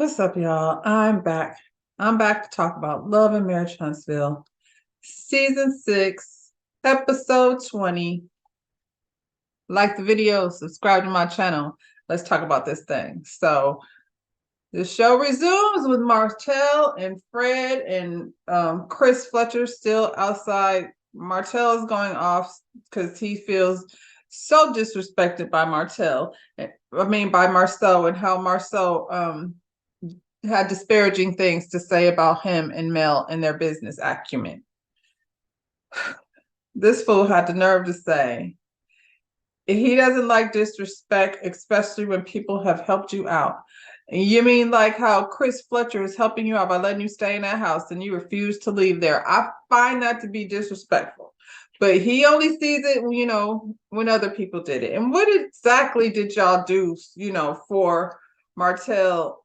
What's up, y'all? I'm back. I'm back to talk about Love and Marriage Huntsville, Season 6, Episode 20. Like the video, subscribe to my channel. Let's talk about this thing. So, the show resumes with Martell and Fred and Chris Fletcher still outside. Martell is going off because he feels so disrespected by Martell. By Marceau, and how Marceau had disparaging things to say about him and Mel and their business acumen. This fool had the nerve to say he doesn't like disrespect, especially when people have helped you out. You mean like how Chris Fletcher is helping you out by letting you stay in that house and you refuse to leave there? I find that to be disrespectful. But he only sees it, when other people did it. And what exactly did y'all do, for Marceau?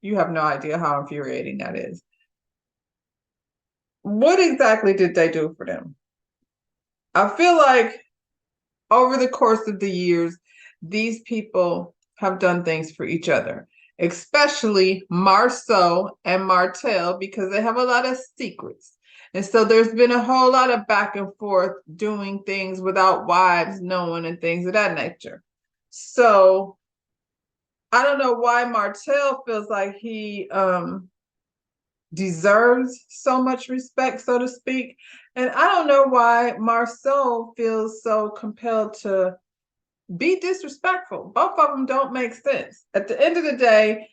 You have no idea how infuriating that is. What exactly did they do for them? I feel like over the course of the years, these people have done things for each other, especially Marceau and Martell, because they have a lot of secrets. And so there's been a whole lot of back and forth doing things without wives knowing and things of that nature. So I don't know why Martell feels like he deserves so much respect, so to speak. And I don't know why Marceau feels so compelled to be disrespectful. Both of them don't make sense. At the end of the day,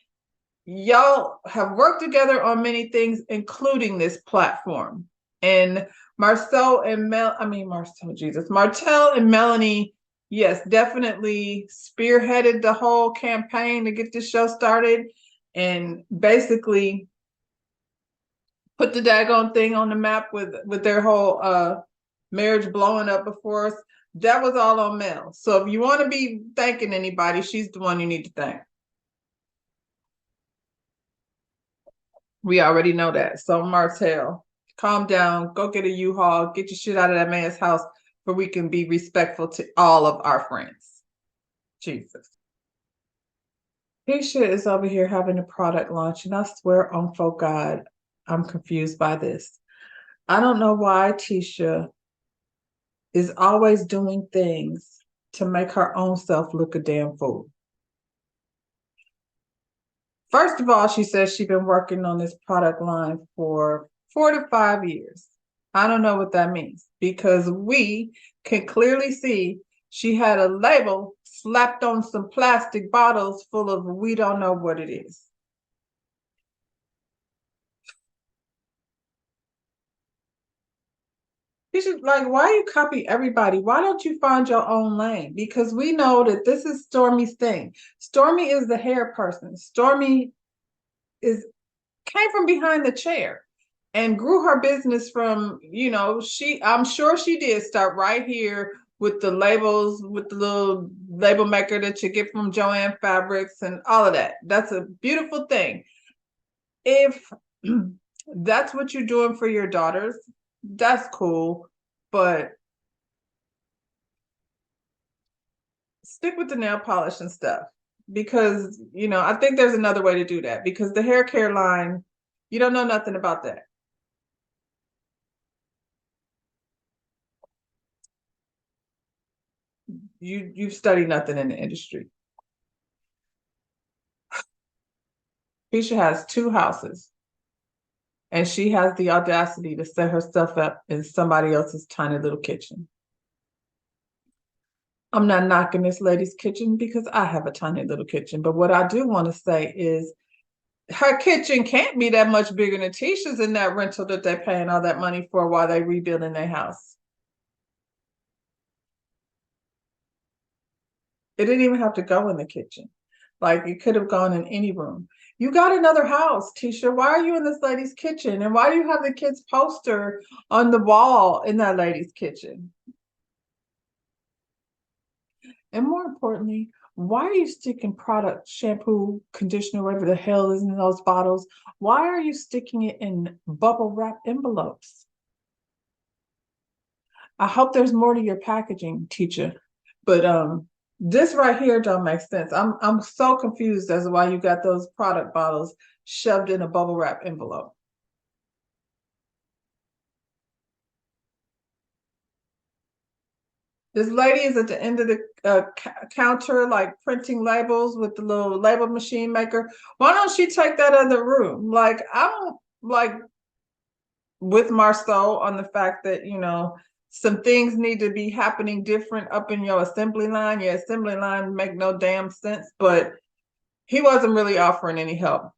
y'all have worked together on many things, including this platform. And Martell and Melanie, yes, definitely spearheaded the whole campaign to get this show started and basically put the daggone thing on the map with their whole marriage blowing up before us. That was all on Mel. So if you want to be thanking anybody, she's the one you need to thank. We already know that. So Martell, calm down, go get a U-Haul, get your shit out of that man's house where we can be respectful to all of our friends. Jesus. Tisha is over here having a product launch, and I swear on folk God, I'm confused by this. I don't know why Tisha is always doing things to make her own self look a damn fool. First of all, she says she's been working on this product line for 4 to 5 years. I don't know what that means, because we can clearly see she had a label slapped on some plastic bottles full of we don't know what it is. You should, like, why you copy everybody? Why don't you find your own lane? Because we know that this is Stormy's thing. Stormy is the hair person. Stormy came from behind the chair and grew her business from, I'm sure she did start right here with the labels, with the little label maker that you get from Joanne Fabrics and all of that. That's a beautiful thing. If that's what you're doing for your daughters, that's cool, but stick with the nail polish and stuff, because I think there's another way to do that, because the hair care line, you don't know nothing about that. You've studied nothing in the industry. Keisha has 2 houses, and she has the audacity to set herself up in somebody else's tiny little kitchen. I'm not knocking this lady's kitchen, because I have a tiny little kitchen. But what I do want to say is her kitchen can't be that much bigger than Tisha's in that rental that they're paying all that money for while they're rebuilding their house. It didn't even have to go in the kitchen. Like, it could have gone in any room. You got another house, Tisha. Why are you in this lady's kitchen? And why do you have the kid's poster on the wall in that lady's kitchen? And more importantly, why are you sticking product, shampoo, conditioner, whatever the hell is in those bottles? Why are you sticking it in bubble wrap envelopes? I hope there's more to your packaging, Tisha. But This right here don't make sense. I'm so confused as to why you got those product bottles shoved in a bubble wrap envelope. This lady is at the end of the counter, like printing labels with the little label machine maker. Why don't she take that other room? Like, I don't like with Marceau on the fact that, you know, some things need to be happening different up in your assembly line. Your assembly line make no damn sense, but he wasn't really offering any help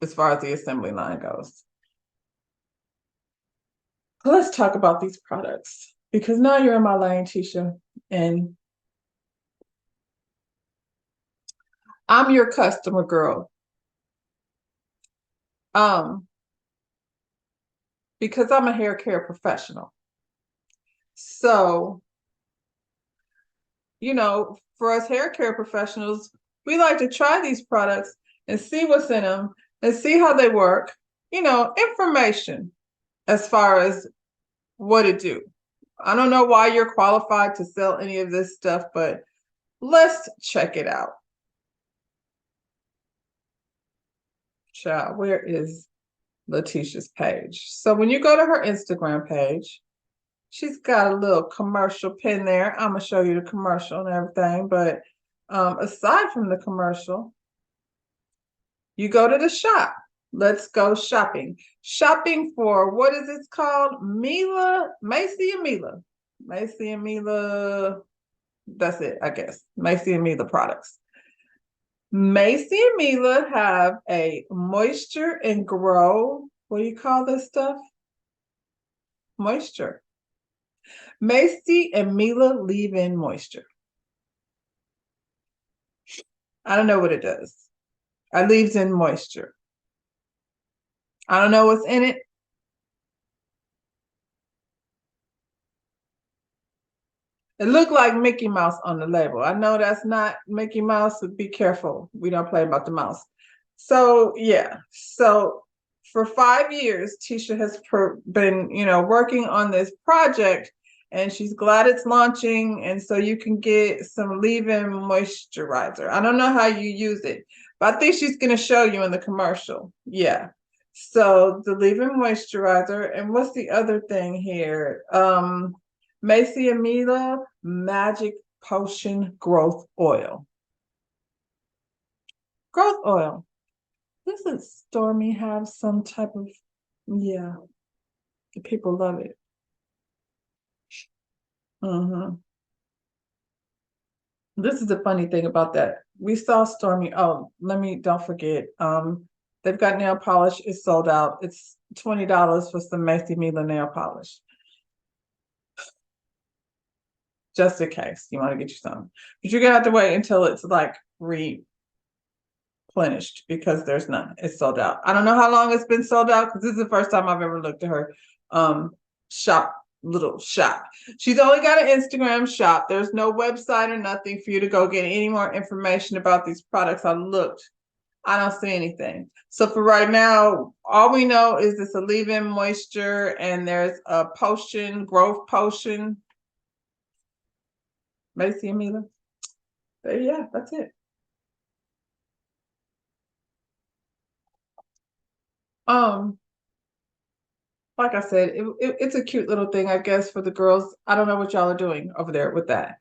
as far as the assembly line goes. Let's talk about these products because now you're in my lane, Tisha, and I'm your customer girl. Um, because I'm a hair care professional. So, you know, for us hair care professionals, we like to try these products and see what's in them and see how they work. You know, information as far as what it do. I don't know why you're qualified to sell any of this stuff, but let's check it out. Child, where is Letitia's page? So when you go to her Instagram page, she's got a little commercial pin there. I'm gonna show you the commercial and everything, but aside from the commercial, you go to the shop. Let's go shopping. Shopping for what is it called? Mila, Macy and Mila. Macy and Mila. That's it, I guess. Macy and Mila products. Macy and Mila have a moisture and grow. What do you call this stuff? Moisture. Macy and Mila leave-in moisture. I don't know what it does. It leaves in moisture. I don't know what's in it. It looked like Mickey Mouse on the label. I know that's not Mickey Mouse, so be careful. We don't play about the mouse. So yeah, so for 5 years, Tisha has been, you know, working on this project, and she's glad it's launching. And so you can get some leave-in moisturizer. I don't know how you use it, but I think she's going to show you in the commercial. Yeah. So the leave-in moisturizer, and what's the other thing here? Macy and Mila Magic Potion Growth Oil. Growth oil. Doesn't Stormy have some type of, yeah, people love it. This is the funny thing about that. We saw Stormy. Oh, don't forget. They've got nail polish. It's sold out. It's $20 for some Macy Mila nail polish. Just in case you want to get you some. But you're gonna have to wait until it's like replenished because there's none. It's sold out. I don't know how long it's been sold out because this is the first time I've ever looked at her little shop. She's only got an Instagram shop. There's no website or nothing for you to go get any more information about these products. I looked. I don't see anything. So for right now, all we know is it's a leave-in moisture and there's a potion, growth potion. Macy and Mila. But yeah, that's it. Like I said, it's a cute little thing, I guess, for the girls. I don't know what y'all are doing over there with that.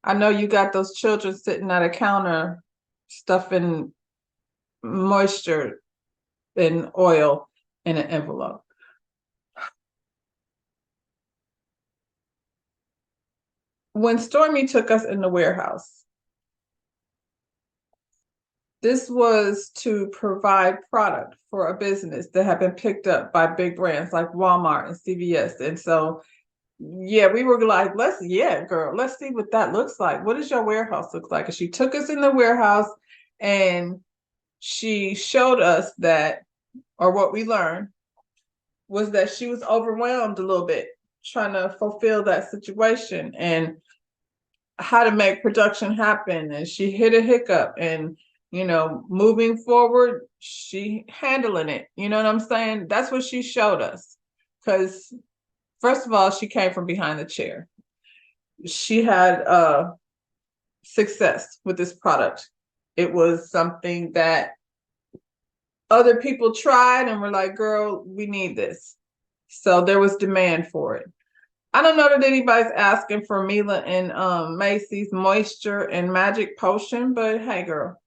I know you got those children sitting at a counter stuffing moisture and oil in an envelope. When Stormy took us in the warehouse, this was to provide product for a business that had been picked up by big brands like Walmart and CVS. And so, yeah, we were like, let's see what that looks like. What does your warehouse look like? And she took us in the warehouse and she showed us that, or what we learned was that she was overwhelmed a little bit trying to fulfill that situation and how to make production happen. And she hit a hiccup, and you know, moving forward, she handling it. You know what I'm saying? That's what she showed us. Because first of all, she came from behind the chair. she had success with this product. It was something that other people tried and were like, girl, we need this. So there was demand for it. I don't know that anybody's asking for Mila and Macy's Moisture and Magic Potion, but hey, girl,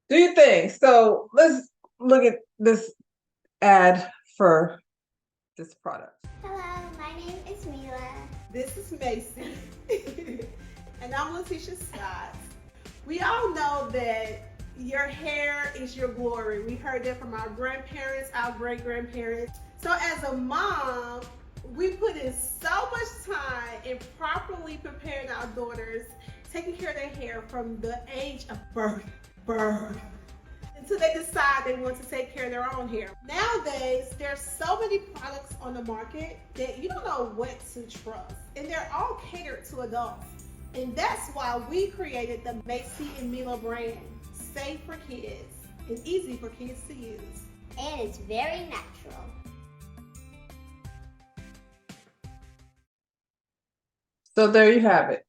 do your thing. So let's look at this ad for this product. Hello, my name is Mila. This is Macy. And I'm Letitia Scott. We all know that your hair is your glory. We heard that from our grandparents, our great-grandparents. So as a mom, we put in so much time in properly preparing our daughters, taking care of their hair from the age of birth, until they decide they want to take care of their own hair. Nowadays, there's so many products on the market that you don't know what to trust. And they're all catered to adults. And that's why we created the Macy and Mila brand. Safe for kids and easy for kids to use. And it's very natural. So there you have it.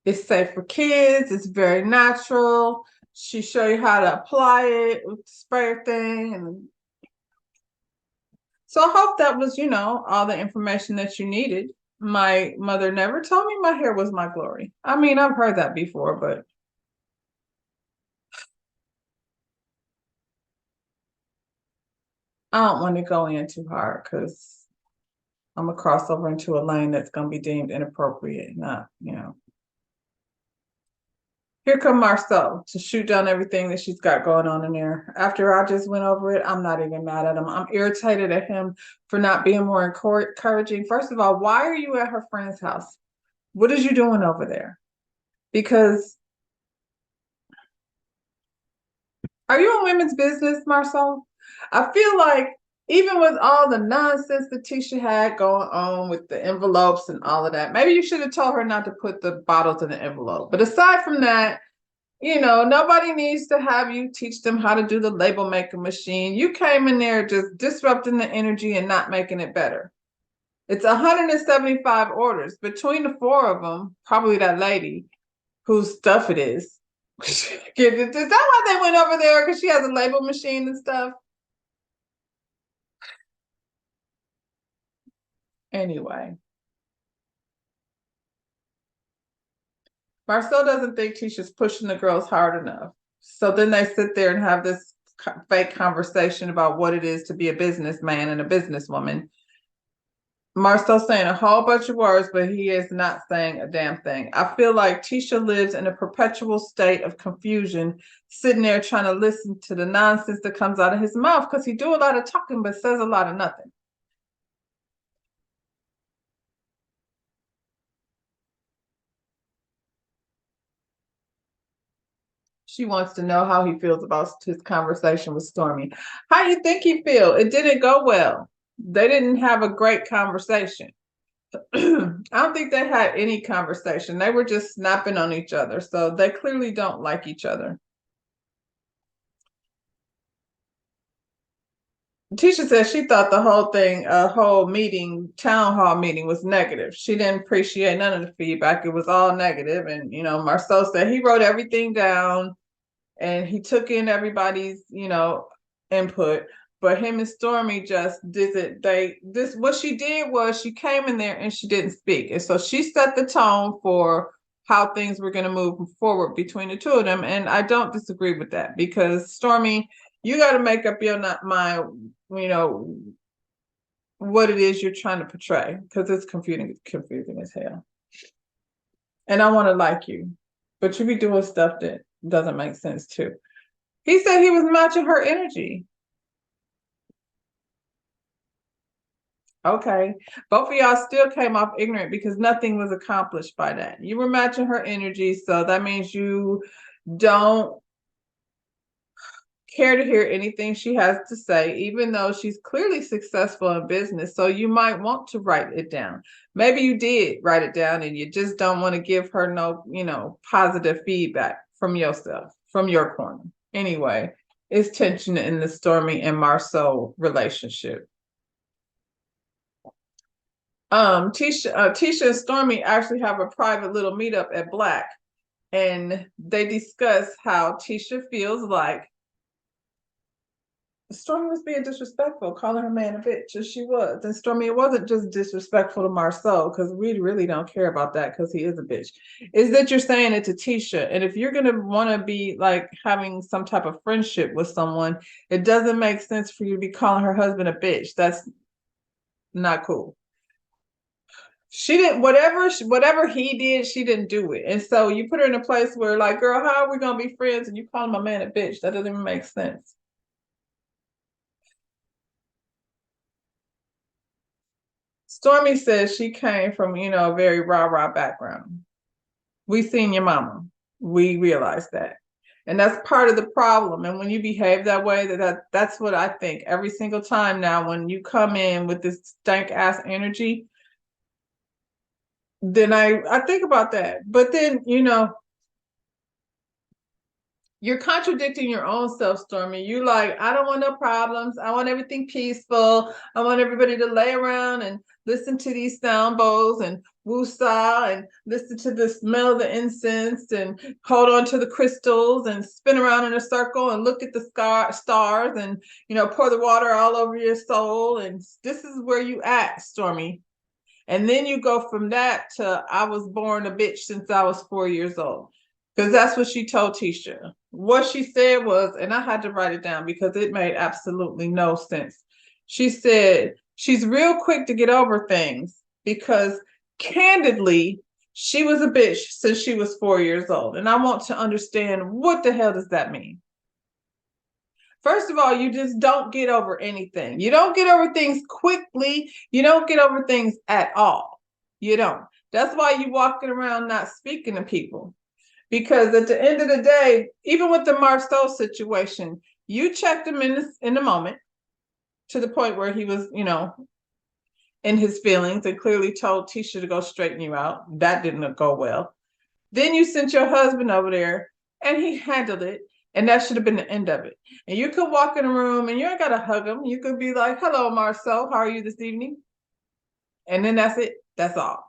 It's safe for kids. It's very natural. She showed you how to apply it with the sprayer thing. And so I hope that was, all the information that you needed. My mother never told me my hair was my glory. I mean, I've heard that before, but I don't want to go in too hard because I'm going to cross over into a lane that's going to be deemed inappropriate, not. Here come Marcel to shoot down everything that she's got going on in there. After I just went over it, I'm not even mad at him. I'm irritated at him for not being more encouraging. First of all, why are you at her friend's house? What is you doing over there? Because are you in women's business, Marcel? I feel like even with all the nonsense that Tisha had going on with the envelopes and all of that, maybe you should have told her not to put the bottles in the envelope. But aside from that, nobody needs to have you teach them how to do the label making machine. You came in there just disrupting the energy and not making it better. It's 175 orders. Between the four of them, probably that lady whose stuff it is. Is that why they went over there? Because she has a label machine and stuff? Anyway. Marcel doesn't think Tisha's pushing the girls hard enough. So then they sit there and have this fake conversation about what it is to be a businessman and a businesswoman. Marcel's saying a whole bunch of words, but he is not saying a damn thing. I feel like Tisha lives in a perpetual state of confusion, sitting there trying to listen to the nonsense that comes out of his mouth because he do a lot of talking but says a lot of nothing. She wants to know how he feels about his conversation with Stormy. How do you think he feel? It didn't go well. They didn't have a great conversation. I don't think they had any conversation. They were just snapping on each other. So they clearly don't like each other. Tisha said she thought the whole thing, town hall meeting was negative. She didn't appreciate none of the feedback. It was all negative. And, Marcel said he wrote everything down and he took in everybody's, input. But him and Stormy just did it. What she did was she came in there and she didn't speak. And so she set the tone for how things were going to move forward between the two of them. And I don't disagree with that because Stormy, you got to make up your mind, what it is you're trying to portray because it's confusing as hell. And I want to like you, but you be doing stuff that doesn't make sense too. He said he was matching her energy. Okay, both of y'all still came off ignorant because nothing was accomplished by that. You were matching her energy, so that means you don't care to hear anything she has to say, even though she's clearly successful in business. So you might want to write it down. Maybe you did write it down and you just don't want to give her no, positive feedback from yourself, from your corner. Anyway, it's tension in the Stormy and Marcel relationship. Tisha and Stormy actually have a private little meetup at Black, and they discuss how Tisha feels like Stormy was being disrespectful, calling her man a bitch, as she was. And Stormy, it wasn't just disrespectful to Marceau, because we really don't care about that because he is a bitch. Is that you're saying it to Tisha. And if you're going to want to be like having some type of friendship with someone, it doesn't make sense for you to be calling her husband a bitch. That's not cool. She didn't, whatever he did, she didn't do it. And so you put her in a place where, like, girl, how are we going to be friends? And you calling my man a bitch. That doesn't even make sense. Stormy says she came from, a very rah-rah background. We seen your mama. We realized that. And that's part of the problem. And when you behave that way, that's what I think. Every single time now, when you come in with this stank ass energy, then I think about that. But then, you're contradicting your own self, Stormy. You like, I don't want no problems. I want everything peaceful. I want everybody to lay around and listen to these sound bowls and woosah and listen to the smell of the incense and hold on to the crystals and spin around in a circle and look at the stars and, pour the water all over your soul. And this is where you at, Stormy. And then you go from that to I was born a bitch since I was 4 years old. Because that's what she told Tisha. What she said was, and I had to write it down because it made absolutely no sense. She said she's real quick to get over things because candidly, she was a bitch since she was 4 years old. And I want to understand, what the hell does that mean? First of all, you just don't get over anything. You don't get over things quickly. You don't get over things at all. You don't. That's why you walking around not speaking to people. Because at the end of the day, even with the Marceau situation, you checked him in the moment to the point where he was, in his feelings and clearly told Tisha to go straighten you out. That didn't go well. Then you sent your husband over there and he handled it. And that should have been the end of it. And you could walk in a room and you ain't got to hug him. You could be like, hello, Marceau, how are you this evening? And then that's it. That's all.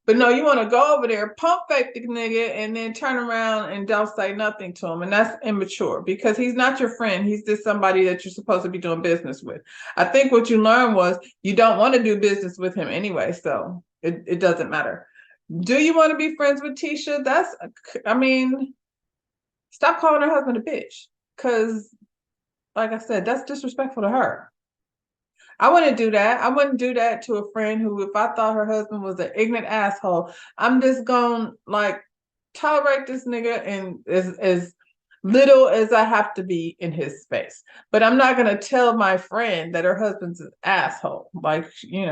But no, you want to go over there, pump fake the nigga, and then turn around and don't say nothing to him. And that's immature because he's not your friend. He's just somebody that you're supposed to be doing business with. I think what you learned was you don't want to do business with him anyway. So it doesn't matter. Do you want to be friends with Tisha? Stop calling her husband a bitch. Because, like I said, that's disrespectful to her. I wouldn't do that. I wouldn't do that to a friend who, if I thought her husband was an ignorant asshole, I'm just going to tolerate this nigga and as little as I have to be in his space. But I'm not going to tell my friend that her husband's an asshole.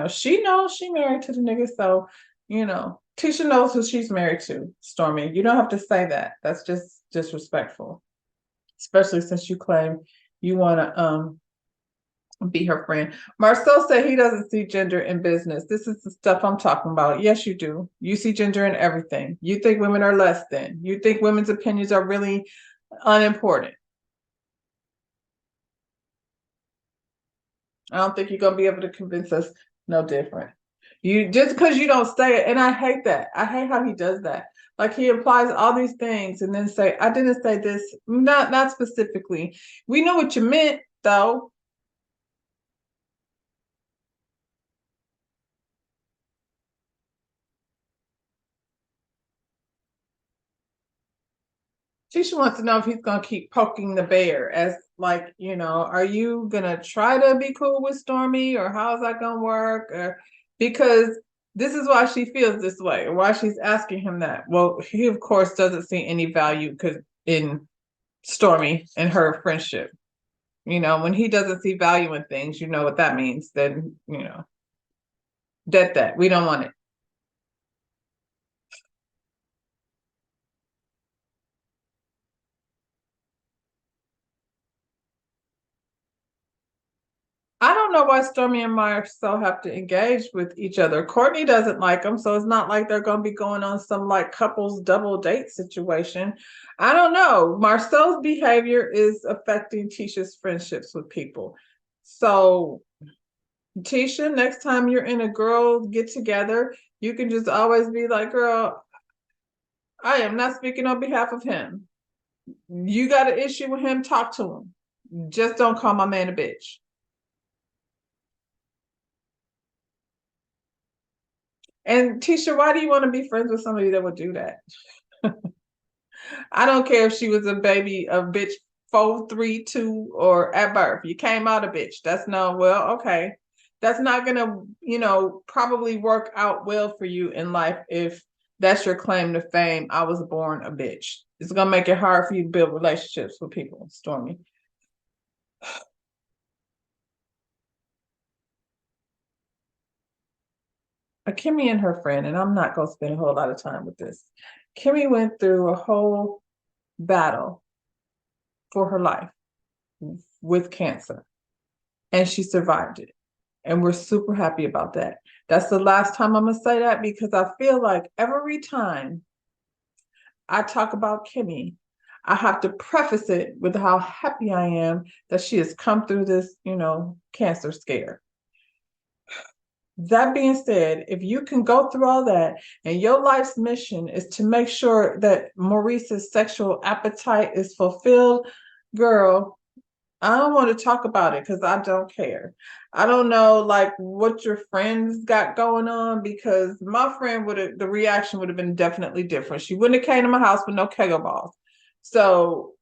She knows she married to the nigga. So, Tisha knows who she's married to, Stormy. You don't have to say that. That's just disrespectful. Especially since you claim you want to be her friend. Marceau said he doesn't see gender in business. This is the stuff I'm talking about. Yes, you do. You see gender in everything. You think women are less than. You think women's opinions are really unimportant. I don't think you're going to be able to convince us no different. You just because you don't say it, and I hate that. I hate how he does that. Like he implies all these things and then say, I didn't say this, not specifically. We know what you meant, though. Tisha wants to know if he's going to keep poking the bear as are you going to try to be cool with Stormy or how's that going to work? Because this is why she feels this way or why she's asking him that. Well, he, of course, doesn't see any value in Stormy and her friendship. When he doesn't see value in things, you know what that means. Then, that we don't want it. I don't know why Stormy and Marceau have to engage with each other. Courtney doesn't like them, so it's not like they're going to be going on some couples double date situation. I don't know. Marceau's behavior is affecting Tisha's friendships with people. So Tisha, next time you're in a girl get together, you can just always be like, girl, I am not speaking on behalf of him. You got an issue with him, talk to him. Just don't call my man a bitch. And Tisha, why do you want to be friends with somebody that would do that? I don't care if she was a baby, a bitch 432 or at birth. You came out a bitch. That's no, well, okay. That's not gonna, probably work out well for you in life if that's your claim to fame. I was born a bitch. It's gonna make it hard for you to build relationships with people, Stormy. Kimmy and her friend, and I'm not gonna spend a whole lot of time with this. Kimmy went through a whole battle for her life with cancer, and she survived it. And we're super happy about that. That's the last time I'm gonna say that, because I feel like every time I talk about Kimmy, I have to preface it with how happy I am that she has come through this, cancer scare. That being said, if you can go through all that and your life's mission is to make sure that Maurice's sexual appetite is fulfilled, girl, I don't want to talk about it because I don't care. I don't know like what your friends got going on, because my friend the reaction would have been definitely different. She wouldn't have came to my house with no Kegel balls. So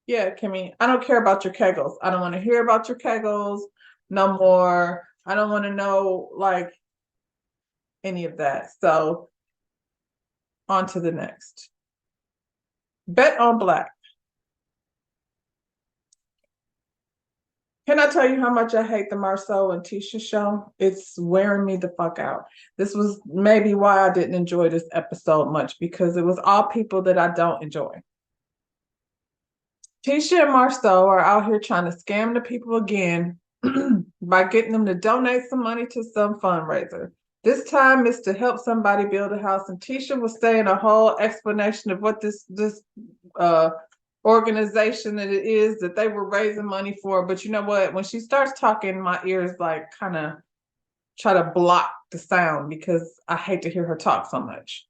yeah, Kimmy, I don't care about your Kegels. I don't want to hear about your Kegels no more. I don't want to know like any of that. So on to the next. Bet on Black. Can I tell you how much I hate the Marceau and Tisha show? It's wearing me the fuck out. This was maybe why I didn't enjoy this episode much, because it was all people that I don't enjoy. Tisha and Marceau are out here trying to scam the people again by getting them to donate some money to some fundraiser. This time it's to help somebody build a house, and Tisha was saying a whole explanation of what this organization that it is that they were raising money for. But you know what? When she starts talking, my ears like kind of try to block the sound because I hate to hear her talk so much.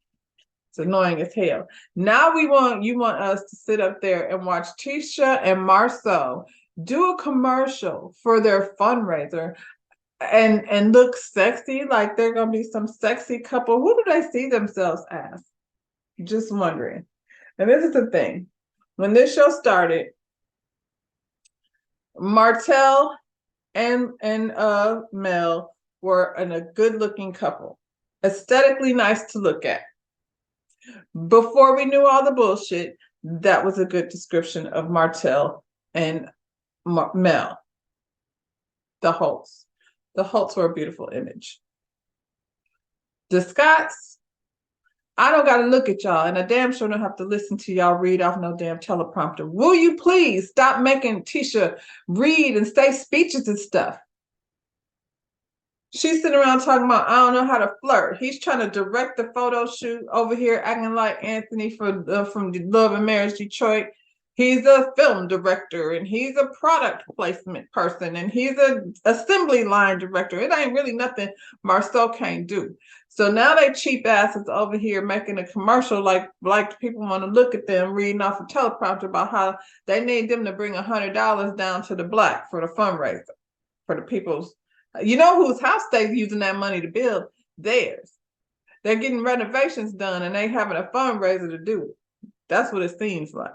It's annoying as hell. Now you want us to sit up there and watch Tisha and Marceau do a commercial for their fundraiser and look sexy, like they're gonna be some sexy couple. Who do they see themselves as? Just wondering. And this is the thing. When this show started, Martell and Mel were a good-looking couple, aesthetically nice to look at. Before we knew all the bullshit, that was a good description of Martell and Mel. The Holtz. The Holtz were a beautiful image. The Scotts, I don't got to look at y'all, and I damn sure don't have to listen to y'all read off no damn teleprompter. Will you please stop making Tisha read and say speeches and stuff? She's sitting around talking about, I don't know how to flirt. He's trying to direct the photo shoot over here, acting like Anthony from Love and Marriage Detroit. He's a film director, and he's a product placement person, and he's an assembly line director. It ain't really nothing Marceau can't do. So now they cheap asses over here making a commercial like people want to look at them reading off a teleprompter about how they need them to bring $100 down to the Black for the fundraiser for the people's. You know whose house they're using that money to build? Theirs. They're getting renovations done and they having a fundraiser to do it. That's what it seems like.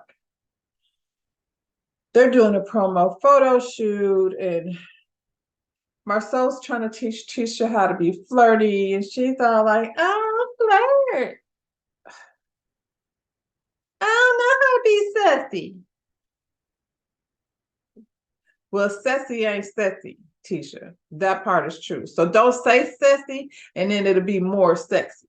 They're doing a promo photo shoot, and Marceau's trying to teach Tisha how to be flirty, and she's all like, "Oh, flirt. I don't know how to be sassy." Well, sassy ain't sassy, Tisha. That part is true. So don't say sassy, and then it'll be more sexy.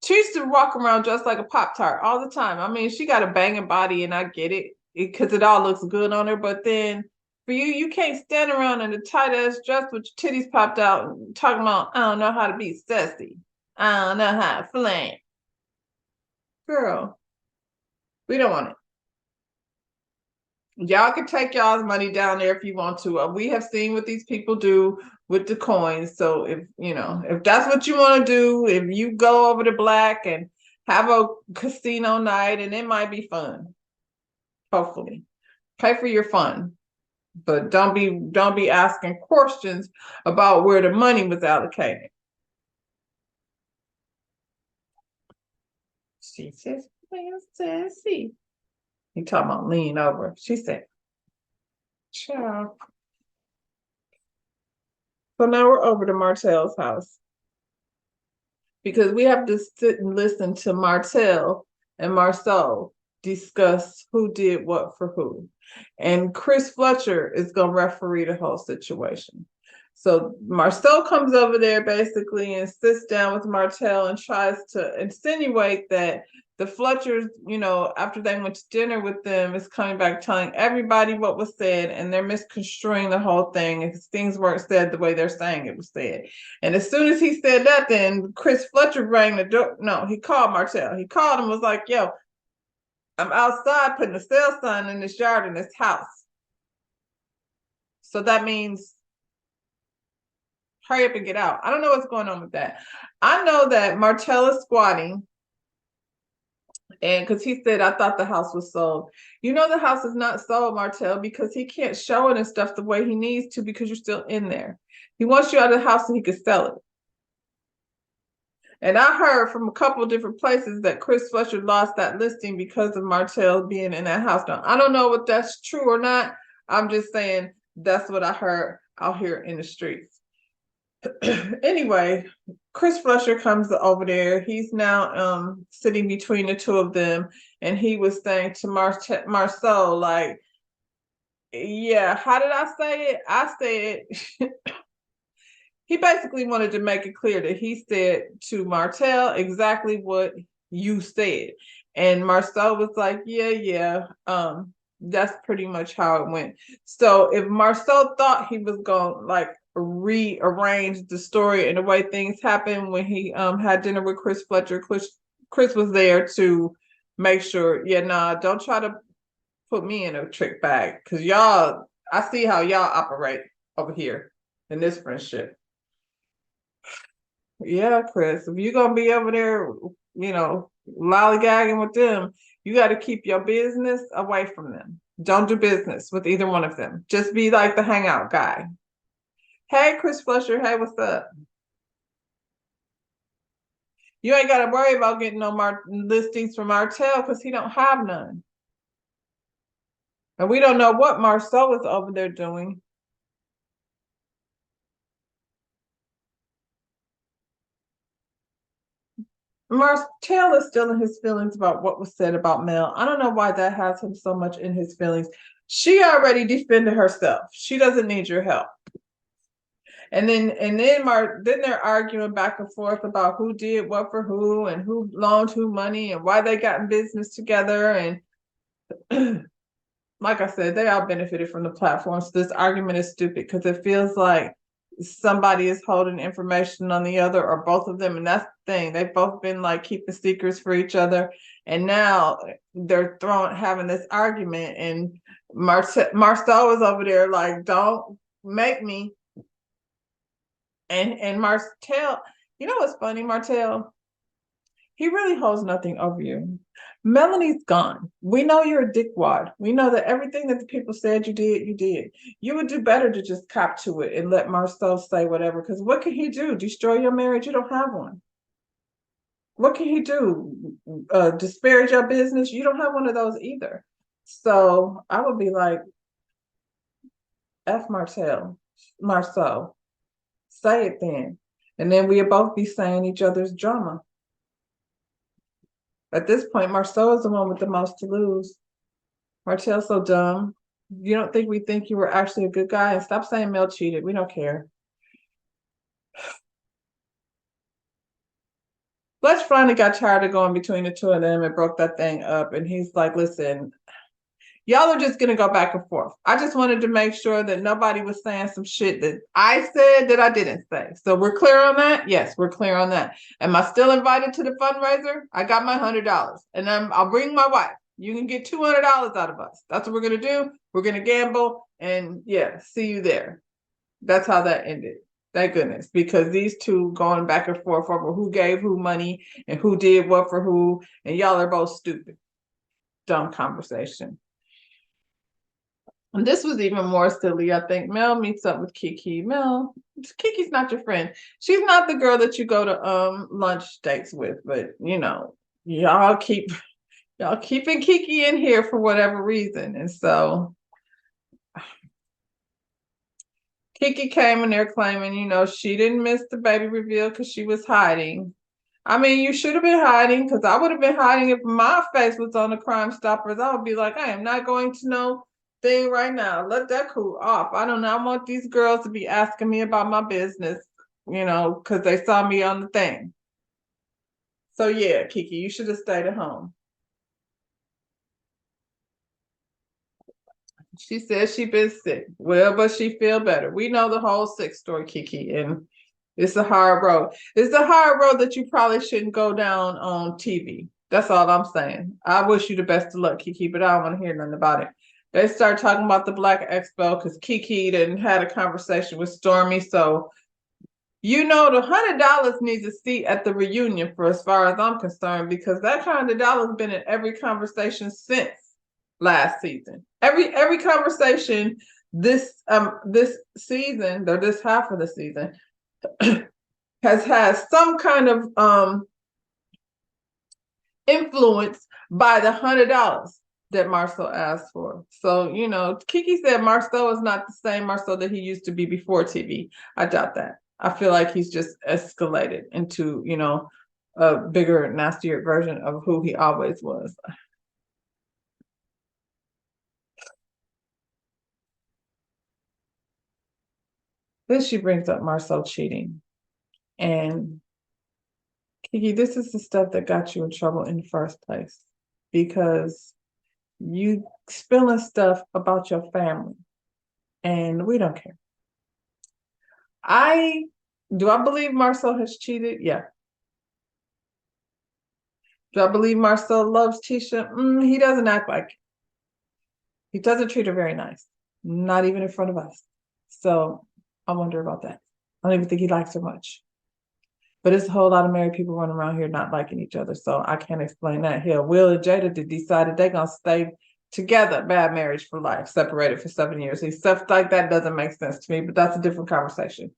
She used to walk around dressed like a Pop-Tart all the time. I mean, she got a banging body, and I get it because it all looks good on her. But then for you can't stand around in a tight-ass dress with your titties popped out and talking about, I don't know how to be sassy. I don't know how to flame. Girl, we don't want it. Y'all can take y'all's money down there if you want to. We have seen what these people do with the coins. So if that's what you want to do, if you go over to Black and have a casino night, and it might be fun. Hopefully, pay for your fun, but don't be asking questions about where the money was allocated. She says, "See." He talking about lean over. She said, "Ciao." So now we're over to Martell's house because we have to sit and listen to Martell and Marceau discuss who did what for who. And Chris Fletcher is going to referee the whole situation. So Marceau comes over there basically and sits down with Martell and tries to insinuate that the Fletchers, after they went to dinner with them, is coming back telling everybody what was said, and they're misconstruing the whole thing because things weren't said the way they're saying it was said. And as soon as he said that, then Chris Fletcher rang the door. No, he called Martell. He called and was like, "Yo, I'm outside putting a sale sign in this yard in this house. So that means hurry up and get out." I don't know what's going on with that. I know that Martell is squatting. And because he said, "I thought the house was sold." The house is not sold, Martell, because he can't show it and stuff the way he needs to because you're still in there. He wants you out of the house so he could sell it. And I heard from a couple of different places that Chris Fletcher lost that listing because of Martell being in that house. Now, I don't know if that's true or not. I'm just saying that's what I heard out here in the streets. Anyway, Chris Fletcher comes over there. He's now sitting between the two of them, and he was saying to Marceau, like, yeah, how did I say it? I said he basically wanted to make it clear that he said to Martell exactly what you said. And Marceau was like, yeah, that's pretty much how it went. So if Marceau thought he was going to like rearrange the story and the way things happened when he had dinner with Chris Fletcher, Chris was there to make sure, don't try to put me in a trick bag, because I see how y'all operate over here in this friendship. Yeah, Chris, if you're gonna be over there, lollygagging with them, you got to keep your business away from them. Don't do business with either one of them. Just be like the hangout guy. Hey, Chris Fletcher. Hey, what's up? You ain't got to worry about getting no listings from Martell because he don't have none. And we don't know what Marceau is over there doing. Martell is still in his feelings about what was said about Mel. I don't know why that has him so much in his feelings. She already defended herself. She doesn't need your help. And then they're arguing back and forth about who did what for who and who loaned who money and why they got in business together. And like I said, they all benefited from the platform. So this argument is stupid because it feels like somebody is holding information on the other or both of them. And that's the thing. They've both been like keeping secrets for each other. And now they're having this argument. And Marceau is over there like, "Don't make me." And Martell, what's funny, Martell? He really holds nothing over you. Melanie's gone. We know you're a dickwad. We know that everything that the people said you did, you did. You would do better to just cop to it and let Marceau say whatever. Because what can he do? Destroy your marriage? You don't have one. What can he do? Disparage your business? You don't have one of those either. So I would be like, F Marceau. Say it then. And then we'll both be saying each other's drama. At this point, Marceau is the one with the most to lose. Martell's so dumb. You don't think we think you were actually a good guy? And stop saying Mel cheated. We don't care. Fletch finally got tired of going between the two of them and broke that thing up. And he's like, "Listen, Y'all are just going to go back and forth. I just wanted to make sure that nobody was saying some shit that I said that I didn't say. So we're clear on that? Yes, we're clear on that. Am I still invited to the fundraiser? I got my $100, and I'll bring my wife. You can get $200 out of us. That's what we're going to do. We're going to gamble, and yeah, see you there. That's how that ended. Thank goodness, because these two going back and forth over who gave who money and who did what for who, and y'all are both stupid. Dumb conversation. And this was even more silly. I think Mel meets up with Kiki. Mel, Kiki's not your friend. She's not the girl that you go to lunch dates with, but you know, y'all keeping Kiki in here for whatever reason. And so Kiki came in there claiming, you know, she didn't miss the baby reveal because she was hiding. I mean, you should have been hiding, because I would have been hiding if my face was on the Crime Stoppers. I would be like, I am not going to know thing right now. Let that cool off. I do not want these girls to be asking me about my business, you know, because they saw me on the thing. So yeah, Kiki, you should have stayed at home. She says she been sick. Well, but she feel better. We know the whole sick story, Kiki, and it's a hard road. It's a hard road that you probably shouldn't go down on TV. That's all I'm saying. I wish you the best of luck, Kiki, but I don't want to hear nothing about it. They start talking about the Black Expo because Kiki didn't had a conversation with Stormy. So, you know, the $100 needs a seat at the reunion for as far as I'm concerned, because that $100 been in every conversation since last season. Every conversation this season, or this half of the season, has had some kind of influence by the $100 that Marcel asked for. So, you know, Kiki said Marcel is not the same Marcel that he used to be before TV. I doubt that. I feel like he's just escalated into, you know, a bigger, nastier version of who he always was. Then she brings up Marcel cheating. And Kiki, this is the stuff that got you in trouble in the first place, because you spilling stuff about your family, and we don't care. Do I believe Marcel has cheated? Yeah. Do I believe Marcel loves Tisha? He doesn't act like it. He doesn't treat her very nice, not even in front of us. So I wonder about that. I don't even think he likes her much. But it's a whole lot of married people running around here not liking each other. So I can't explain that. Hell, Will and Jada decided they're going to stay together, bad marriage for life, separated for 7 years. See, stuff like that doesn't make sense to me, but that's a different conversation.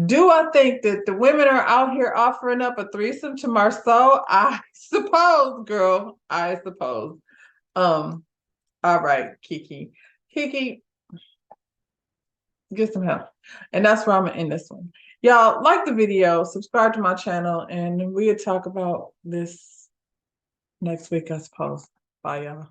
Do I think that the women are out here offering up a threesome to Marcel? I suppose, girl. I suppose. All right, Kiki. Kiki, get some help. And that's where I'm gonna end this one. Y'all like the video, subscribe to my channel, and we'll talk about this next week, I suppose. Bye, y'all.